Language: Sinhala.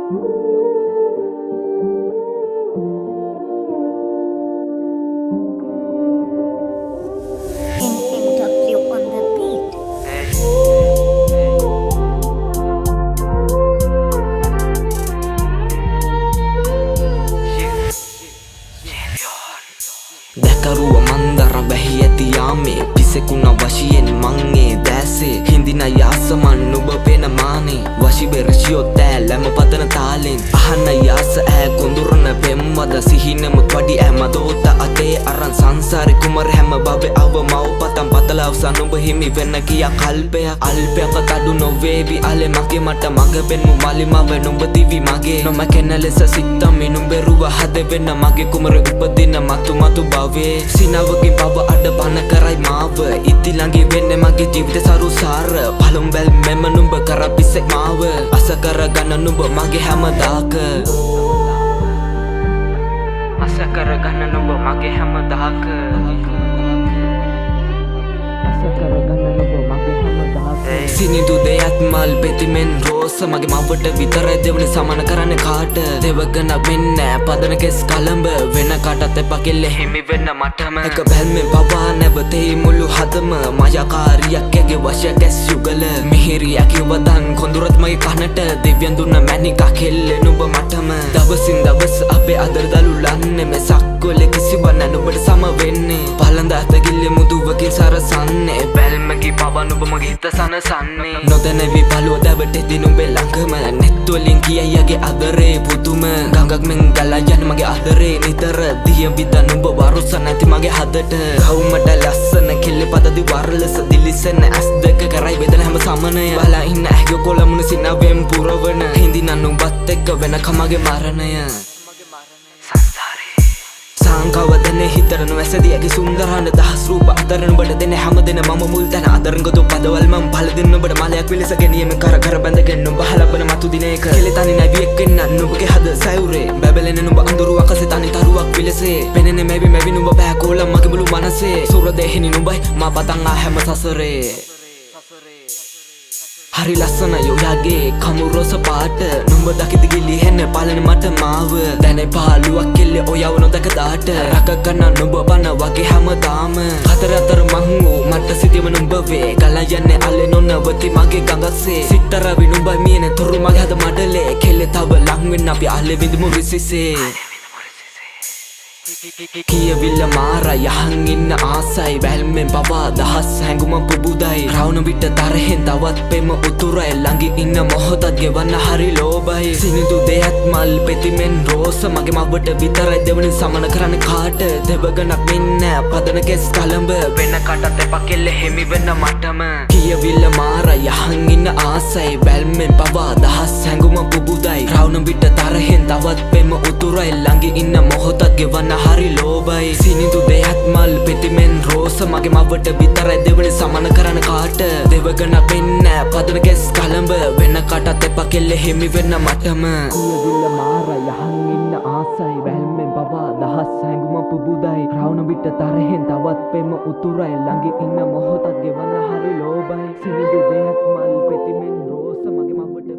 NMW on the beat. දැකරුව මන්දර වැහි ඇති යාමේ පිසෙකුණ වශයෙන් මංගේ දැසේ හිඳින යාසමන් නුබ පෙන මානේ වශිබෙරශියොත් ඇලැම පතන තාලෙන් අහන්න යාස ඈ කොඳුරන පෙම්වද සිහිනමුත් වඩි ඇමදෝත අතේ අරන් සංසාරි කුමර හැම බවෙ අව මව්පතම් පතලවසන් නුඹ හිමි වෙන්න කියා කල්පයක් අල්පයක තඩු නොවේවි අලෙ මගේ මට මග පෙන්මු මලිමව නුඹ දිවි මගේ නොමැකෙන ලෙස සිත්තමි නුඹෙරුව හද වෙන්න මගේ කුමර උපදින මතු බවේ සිනවකින් බව අඩ පන කරයි මාව ඉතිළඟි වෙන්න මගේ ජීවිත සරු සාර පළුම් බැල් මෙම නුඹ කර පිසෙක් මාව අස කරගන්න නුඹ මගේ හැමදාක අස කරගන්න නුඹ මගේ හැමදාක අස කරගන්න නුඹ මගේ හැමදාක සිනිදු දෙයත් මල් පෙතිමෙන් රෝස මගේ මවට විතරයි දෙවනි සමන කරන්න කාට දෙවගන වෙන්න පදන කෙස් කළඹ වෙන කාටත් එපා කෙල්ල හිමි වෙන්න මටම එක බැල්මෙන් පවා නැවතේ මුළු හදම මයාකාරියක් ඇගේ වශය කැස් යුගල මිහිරි ඇකිවදන් කොඳුරත් මගේ කනට දෙවියන් දුන්න මැනිකා කෙල්ල නුඹ මටම දවසින් දවස අපේ අදර දලුලන්නේ මේ සක්කොල කිසිවක් නැ නුඹට සම වෙන්නේ පළඳ අතගිල්ල මුදුවකින් සරසන්නේ බැල්මකි පවා නුඹ මගේ හිත සනසන්නේ නොදැනවි පළුව දැවටෙති නුඹේ ළඟම නෙත්වලින් කියයගේ අදරේ පුදුම ගඟක් මෙන් ගලා යන මගේ අදරේ නිතර දිය විද නුඹ වරුස නැති මගේ හදට ගවුමට ලස්සන කෙල්ලෙ පදදි වරලස දිලිසෙන ඇස් දෙක කරයි වෙදන හැම සමනය බලා ඉන්න ඇගේ කොළමුණ සිනවෙන් පුරවන හිඳින නුඹත් එක්ක වෙනකම් මගේ මරණය සංකවදන හිතර නොවැසදී ඇගේ සුන්දරහන දහස් රූප අතර නුඹට දෙන හැම දෙන මම මුල් තැන අදරංගතු පදවල් මම පල දෙන්න නුඹට මලයක් විලස ගෙනියම කර කර බැඳගෙන නුඹ හලබන මතු දිනයක කෙලෙතනි නැවියෙක් වෙන්න නුඹගේ හද සයුරේ බැබලෙන නුඹ අඳුරු අකසේ තනි තරුවක් විලසේ පෙනෙන මැවි මැවි නුඹ බෑකෝලම් මගේ මුළු මනසේ සුර දෙහිනි නුඹයි මා පතන් ආ හැම සසරේ හරි ලස්සන යෝයාගේ කමුරොස පාට නුඹ දකිති ගිලි හෙන්න පාලන මට මාව දැන පාලුවක් කෙල්ලෙ ඔයව නොදක දාට රකගන්න නුඹ බන වගේ හැමදාම හතර අතර මං වූ මට සිටියම නුඹ වේ ගලා යන්නේ අල්ලේ නොනවති මගේ ගඟසේ සිත්තරවි නුඹ මියන තුරු මගේ හද මඩලේ කෙල්ලෙ තව ලං වෙන්න අපි අල්ලේ විඳමු රිසිසේ කියවිල්ල මාර යහන් ඉන්න ආසයි වැල්මෙන් පවා දහස් හැඟුම පුබුදයි රවුන විට තරහෙන් තවත් පෙම උතුරයි ළඟි ඉන්න මොහොතත් ගෙවන්න හරි ලෝබයි සිනිදු දෙයත් මල් පෙතිමෙන් රෝස මගේ මවට විතරයි දෙවනි සමන කරන්න කාට දෙවගනක් මෙන්න පදන කෙස් කළඹ වෙන කටත් එපා කෙල්ල හිමි වෙන්න මටම කියවිල්ල මාර යහන් ඉන්න ආසයි වැල්මෙන් පවා දහස් හැඟුම පුබුදයි රවුන විට තරහෙන් තවත් පෙම උතුරයි ළඟි ඉන්න මොහොතත් ගෙවන්න හරි ලෝබයි සිනිදු දෙයත් මල් පෙතිමෙන් රෝස මගේ මවට විතරයි දෙවනි සමන කරන්න කාට දෙවගනක් වෙන්න පදන කෙස් කළඹ වෙන කටත් එපා කෙල්ල හිමි වෙන්න මටම කියවිල්ල මාර යහන් ඉන්න ආසයි වැල්මෙන් පවා දහස් හැඟුම පුබුදයි රවුන විට තරහෙන් තවත් පෙම උතුරයි ළඟි ඉන්න මොහොතත් ගෙවන්න හරි ලෝබයි සිනිදු දෙයත් මල් පෙතිමෙන් රෝස මගේ මවට